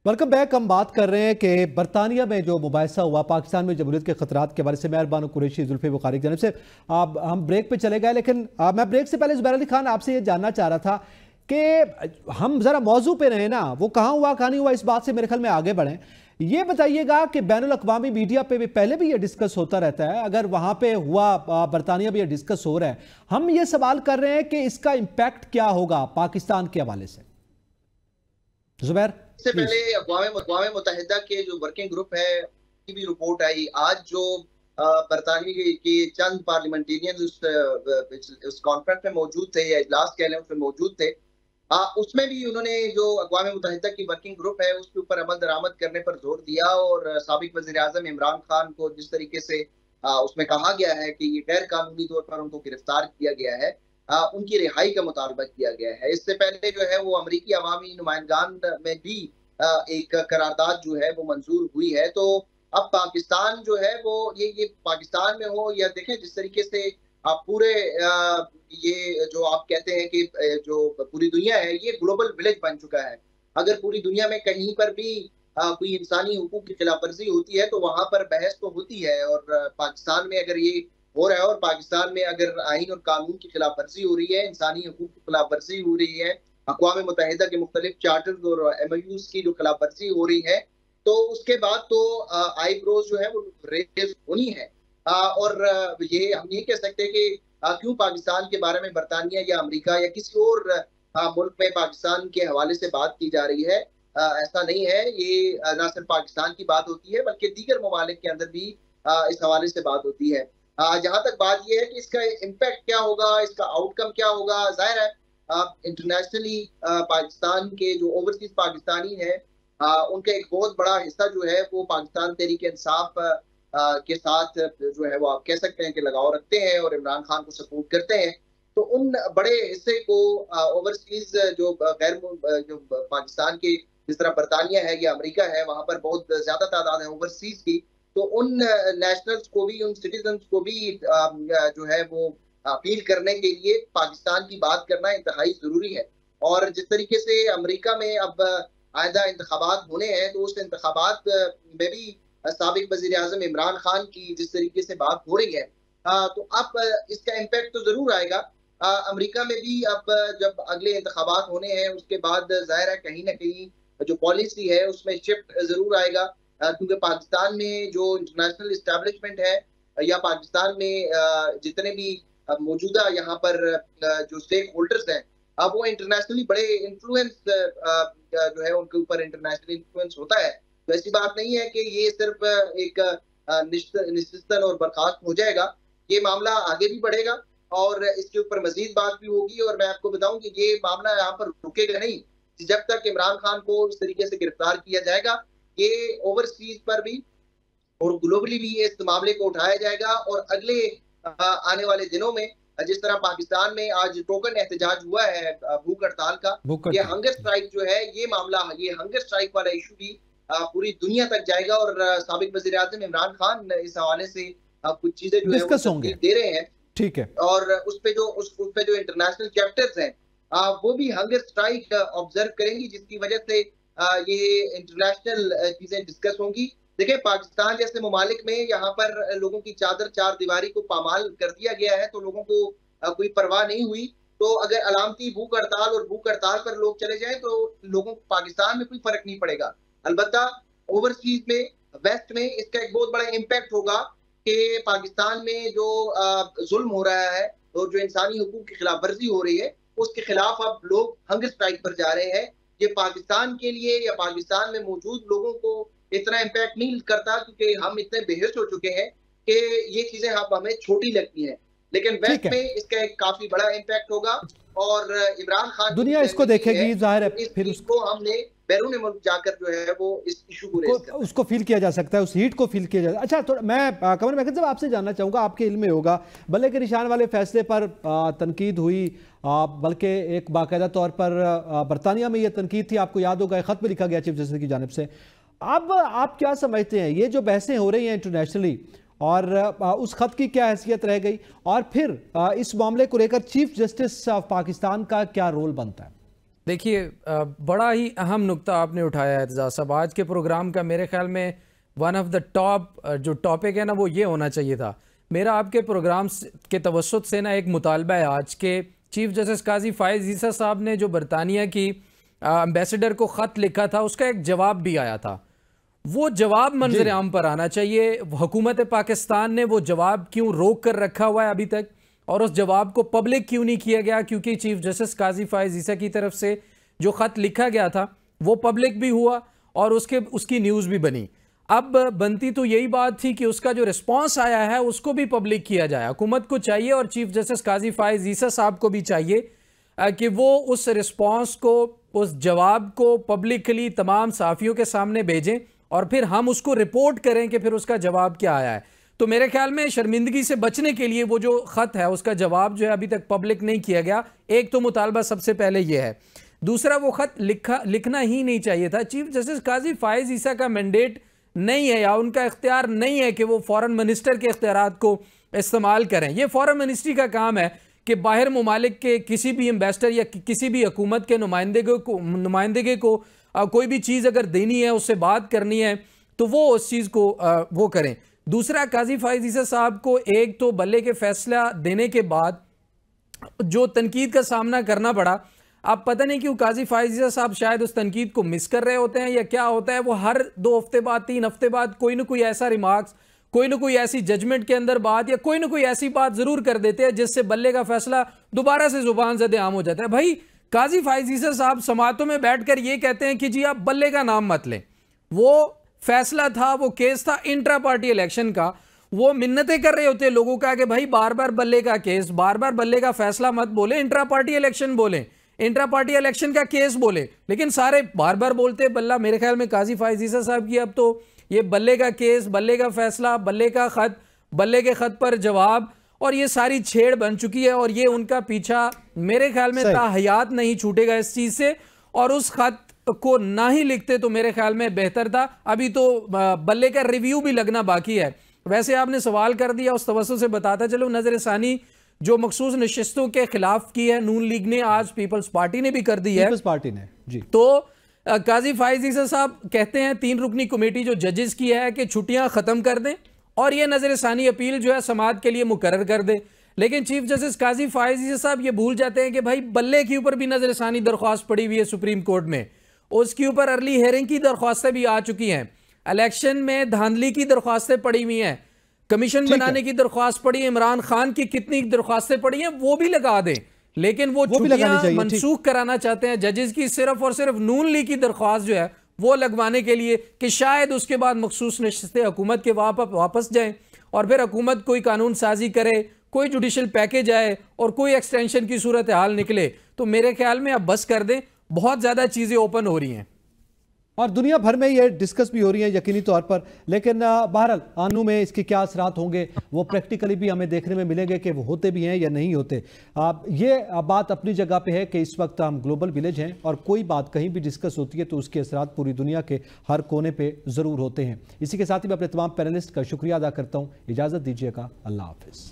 Welcome back. हम बात कर रहे हैं कि बरतानिया में जो मुबाहिसा हुआ पाकिस्तान में जमहूरियत के खतरात के बारे से मैं बानो कुरैशी जुल्फी बुखारी की जानिब से हम ब्रेक पे चले गए, लेकिन मैं ब्रेक से पहले ज़ुबैर अली खान आपसे ये जानना चाह रहा था कि हम ज़रा मौजू पे रहे ना, वो कहाँ हुआ कहाँ नहीं हुआ, इस बात से मेरे ख्याल में आगे बढ़ें। ये बताइएगा कि बैनुल अक़वामी मीडिया पे भी पहले भी ये डिस्कस होता रहता है, अगर वहाँ पे हुआ बरतानिया में ये डिस्कस हो रहा है, हम ये सवाल कर रहे हैं कि इसका इम्पैक्ट क्या होगा पाकिस्तान के हवाले से। ज़ुबैर, इससे पहले अक़वाम मुत्तहिदा के जो वर्किंग ग्रुप है की भी रिपोर्ट आई आज, जो बरतानिया के चंद पार्लियामेंटेरियन उस कॉन्फ्रेंस में मौजूद थे या इजलास कह लें उसमें मौजूद थे। उसमें भी उन्होंने जो अक़वाम मुत्तहिदा की वर्किंग ग्रुप है उसके ऊपर अमल दरामद करने पर जोर दिया और साबिक वज़ीर आज़म इमरान खान को जिस तरीके से उसमें कहा गया है कि ये गैर कानूनी तौर पर उनको गिरफ्तार किया गया है, उनकी रिहाई का मुतालबा किया गया है। इससे पहले जो है वो अमरीकी अवामी नुमाइंदगान में भी एक करारदाद जो है वो मंजूर हुई है। तो अब पाकिस्तान जो है वो ये पाकिस्तान में हो या देखें जिस तरीके से आप पूरे ये जो आप कहते हैं कि जो पूरी दुनिया है ये ग्लोबल विलेज बन चुका है। अगर पूरी दुनिया में कहीं पर भी कोई इंसानी हुकूक की खिलाफ वर्जी होती है तो वहां पर बहस तो होती है, और पाकिस्तान में अगर ये हो रहा है और पाकिस्तान में अगर आईन और कानून की खिलाफ वर्जी हो रही है, इंसानी हुकूक की खिलाफ वर्जी हो रही है, अक़वाम मुत्तहिदा के मुख्तलिफ चार्टर्स और MOUs की जो खिलाफ वर्जी हो रही है, तो उसके बाद तो आईब्रोज जो है वो रेज होनी है। और ये हम ये कह सकते हैं कि क्यों पाकिस्तान के बारे में बरतानिया या अमेरिका या किसी और मुल्क में पाकिस्तान के हवाले से बात की जा रही है। ऐसा नहीं है, ये न सिर्फ पाकिस्तान की बात होती है बल्कि दीगर ममालिक के अंदर भी इस हवाले से बात होती है। जहां तक बात यह है कि इसका इम्पैक्ट क्या होगा, इसका आउटकम क्या होगा, जाहिर है इंटरनेशनली पाकिस्तान के जो ओवरसीज पाकिस्तानी है उनका एक बहुत बड़ा हिस्सा जो है वो पाकिस्तान तहरीक इंसाफ के साथ जो है वो आप कह सकते हैं कि लगाव रखते हैं और इमरान खान को सपोर्ट करते हैं। तो उन बड़े हिस्से को ओवरसीज जो गैर जो पाकिस्तान के जिस तरह बरतानिया है या अमेरिका है वहां पर बहुत ज्यादा तादाद है ओवरसीज की, तो उन नेशनल्स को भी, उन सिटीजन्स को भी जो है वो अपील करने के लिए पाकिस्तान की बात करना इंतहाई जरूरी है। और जिस तरीके से अमेरिका में अब आइंदा इंतखाबात होने हैं तो उस इंतखाबात में भी साबिक वज़ीर आज़म इमरान खान की जिस तरीके से बात हो रही है, तो अब इसका इम्पैक्ट तो जरूर आएगा। अमेरिका में भी अब जब अगले इंतखाबात होने हैं उसके बाद जाहिर है कहीं ना कहीं जो पॉलिसी है उसमें शिफ्ट जरूर आएगा, क्योंकि पाकिस्तान में जो इंटरनेशनल इस्टेब्लिशमेंट है या पाकिस्तान में जितने भी मौजूदा यहाँ पर जो स्टेक होल्डर्स हैं, अब वो इंटरनेशनली बड़े इन्फ्लुएंस जो है उनके ऊपर इंटरनेशनल इन्फ्लुएंस होता है। तो ऐसी बात नहीं है कि ये सिर्फ एक निश्चितन और बर्खास्त हो जाएगा, ये मामला आगे भी बढ़ेगा और इसके ऊपर मजीद बात भी होगी। और मैं आपको बताऊं कि ये मामला यहाँ पर रुकेगा नहीं जब तक इमरान खान को इस तरीके से गिरफ्तार किया जाएगा। ये ओवरसीज पर भी और ग्लोबली भी इस मामले को उठाया जाएगा और अगले आने वाले दिनों में जिस तरह पाकिस्तान में आज टोकन एहतजाज हुआ है भूख हड़ताल का, ये हंगर स्ट्राइक जो है ये मामला, ये हंगर स्ट्राइक वाला इशू भी पूरी दुनिया तक जाएगा और साबिक वज़ीर आज़म इमरान खान इस हवाले से कुछ चीजें जो है दे रहे हैं। ठीक है। और उस पे जो इंटरनेशनल चैप्टर्स हैं वो भी हंगर स्ट्राइक ऑब्जर्व करेंगी, जिसकी वजह से ये इंटरनेशनल चीजें डिस्कस होंगी। देखिए पाकिस्तान जैसे ममालिक में यहाँ पर लोगों की चादर चार दीवारी को पामाल कर दिया गया है, तो लोगों को कोई परवाह नहीं हुई। तो अगर अलामती भूख हड़ताल और भूख हड़ताल पर लोग चले जाएं तो लोगों को पाकिस्तान में कोई फर्क नहीं पड़ेगा। अलबत्ता ओवरसीज में, वेस्ट में इसका एक बहुत बड़ा इम्पैक्ट होगा कि पाकिस्तान में जो जुल्म हो रहा है और जो इंसानी हुकूक की खिलाफ वर्जी हो रही है उसके खिलाफ अब लोग हंगर स्ट्राइक पर जा रहे हैं। ये पाकिस्तान के लिए या पाकिस्तान में मौजूद लोगों को इतना इम्पैक्ट नहीं करता क्योंकि हम इतने बेहोश हो चुके हैं कि ये चीजें हमें छोटी लगती हैं, लेकिन वेस्ट में इसका एक काफी बड़ा इम्पैक्ट होगा और इमरान खान दुनिया इसको देखेगी, जाहिर है फिर इसको हमने बैरून मुल्क जाकर जो है वो इस इशू को उसको फील किया जा सकता है, उस हीट को फील किया जा सकता है। अच्छा, तो मैं कमर महमूद साहब आपसे जानना चाहूँगा, आपके इल्म में होगा भले के निशान वाले फैसले पर तनकीद हुई, बल्कि एक बाकायदा तौर पर बरतानिया में ये तनकीद थी, आपको याद होगा खत में लिखा गया चीफ जस्टिस की जानिब से। अब आप क्या समझते हैं ये जो बहसें हो रही हैं इंटरनेशनली और उस खत की क्या हैसियत रह गई, और फिर इस मामले को लेकर चीफ जस्टिस ऑफ पाकिस्तान का क्या रोल बनता है? देखिए, बड़ा ही अहम नुक्ता आपने उठाया है एतजाज़ साहब। आज के प्रोग्राम का मेरे ख्याल में वन ऑफ द टॉप जो टॉपिक है ना, वो ये होना चाहिए था। मेरा आपके प्रोग्राम के तवस्सुत से ना एक मुतालबा है। आज के चीफ जस्टिस काजी फायज़ ईसा साहब ने जो बरतानिया की एम्बेसडर को ख़त लिखा था, उसका एक जवाब भी आया था। वो जवाब मंजर आम पर आना चाहिए। हुकूमत पाकिस्तान ने वो जवाब क्यों रोक कर रखा हुआ है अभी तक, और उस जवाब को पब्लिक क्यों नहीं किया गया? क्योंकि चीफ जस्टिस काजी फायज़ ईसा की तरफ से जो ख़त लिखा गया था वो पब्लिक भी हुआ और उसकी न्यूज़ भी बनी। अब बनती तो यही बात थी कि उसका जो रिस्पॉन्स आया है उसको भी पब्लिक किया जाए। हुकूमत को चाहिए और चीफ जस्टिस काजी फायज़ ईसा साहब को भी चाहिए कि वो उस रिस्पॉन्स को, उस जवाब को पब्लिकली तमाम सहाफ़ियों के सामने भेजें और फिर हम उसको रिपोर्ट करें कि फिर उसका जवाब क्या आया है। तो मेरे ख्याल में शर्मिंदगी से बचने के लिए वो जो ख़त है उसका जवाब जो है अभी तक पब्लिक नहीं किया गया। एक तो मुतालबा सबसे पहले ये है। दूसरा, वो ख़त लिखना ही नहीं चाहिए था। चीफ जस्टिस काजी फायज़ ईसा का मैंडेट नहीं है या उनका इख्तियार नहीं है कि वो फॉरेन मिनिस्टर के इख्तियारात को इस्तेमाल करें। ये फॉरेन मिनिस्ट्री का काम है कि बाहर ममालिक के किसी भी एम्बेसडर या किसी भी हुकूमत के नुमाइंदगे को कोई भी चीज़ अगर देनी है, उससे बात करनी है, तो वो उस चीज़ को वो करें। दूसरा, काजी फायज़ ईसा साहब को एक तो बल्ले के फैसला देने के बाद जो तनकीद का सामना करना पड़ा, आप पता नहीं क्यों काजी फायज़ ईसा साहब शायद उस तनकीद को मिस कर रहे होते हैं या क्या होता है। वो हर 2 हफ्ते बाद, 3 हफ्ते बाद कोई ना कोई ऐसा रिमार्क्स, कोई ना कोई ऐसी जजमेंट के अंदर बात या कोई ना कोई ऐसी बात जरूर कर देते हैं जिससे बल्ले का फैसला दोबारा से जुबान ज़द आम हो जाता है। भाई, काजी फायज़ ईसा साहब समातों में बैठकर ये कहते हैं कि जी आप बल्ले का नाम मत लें। वो फैसला था, वो केस था इंट्रा पार्टी इलेक्शन का। वो मिन्नतें कर रहे होते हैं लोगों का कि भाई बार बार बल्ले का केस, बार बार बल्ले का फैसला मत बोले, इंट्रा पार्टी इलेक्शन बोले, इंट्रा पार्टी इलेक्शन का केस बोले, लेकिन सारे बार बार बोलते बल्ला। मेरे ख्याल में काजी फायज़ ईसा साहब की अब तो ये बल्ले का केस, बल्ले का फैसला, बल्ले का खत, बल्ले के खत पर जवाब और ये सारी छेड़ बन चुकी है और ये उनका पीछा मेरे ख्याल में ताहयात नहीं छूटेगा इस चीज से। और उस खत को ना ही लिखते तो मेरे ख्याल में बेहतर था। अभी तो बल्ले का रिव्यू भी लगना बाकी है। वैसे आपने सवाल कर दिया, उस तवज्जो से बताता चलो, नजर सानी जो मखसूस नशिस्तों के खिलाफ की है नून लीग ने, आज पीपल्स पार्टी ने भी कर दी है। पीपल्स पार्टी ने जी। तो काजी फायज़ ईसा साहब कहते हैं 3 रुकनी कमेटी जो जजेस की है कि छुट्टियां खत्म कर दें और ये नजर सानी अपील जो है समाअत के लिए मुकर्रर कर दे। लेकिन चीफ जस्टिस काजी फायज़ ईसा साहब ये भूल जाते हैं कि भाई बल्ले के ऊपर भी नजर सानी दरख्वास्त पड़ी हुई है सुप्रीम कोर्ट में, उसके ऊपर अर्ली हेयरिंग की दरख्वास्तें भी आ चुकी हैं, इलेक्शन में धांधली की दरख्वास्तें पड़ी हुई हैं, कमीशन बनाने की दरख्वास्त पड़ी है, इमरान खान की कितनी दरख्वास्तें पड़ी हैं वो भी लगा दें। लेकिन वो छुट्टियां मनसूख कराना चाहते हैं जजेस की, सिर्फ और सिर्फ नून लीग की दरख्वास्त जो है वो लगवाने के लिए कि शायद उसके बाद मखसूस नशिस्तें हुकूमत के वापस जाएं और फिर हुकूमत कोई कानून साजी करे, कोई जुडिशल पैकेज आए और कोई एक्सटेंशन की सूरत हाल निकले। तो मेरे ख्याल में अब बस कर दें, बहुत ज़्यादा चीज़ें ओपन हो रही हैं और दुनिया भर में ये डिस्कस भी हो रही है यकीनी तौर पर। लेकिन बहरहाल आनू में इसके क्या असरात होंगे वो प्रैक्टिकली भी हमें देखने में मिलेंगे कि वो होते भी हैं या नहीं होते। ये बात अपनी जगह पे है कि इस वक्त हम ग्लोबल विलेज हैं और कोई बात कहीं भी डिस्कस होती है तो उसके असरात पूरी दुनिया के हर कोने पे ज़रूर होते हैं। इसी के साथ ही मैं अपने तमाम पैनलिस्ट का शुक्रिया अदा करता हूँ। इजाज़त दीजिएगा, अल्लाह हाफिज़।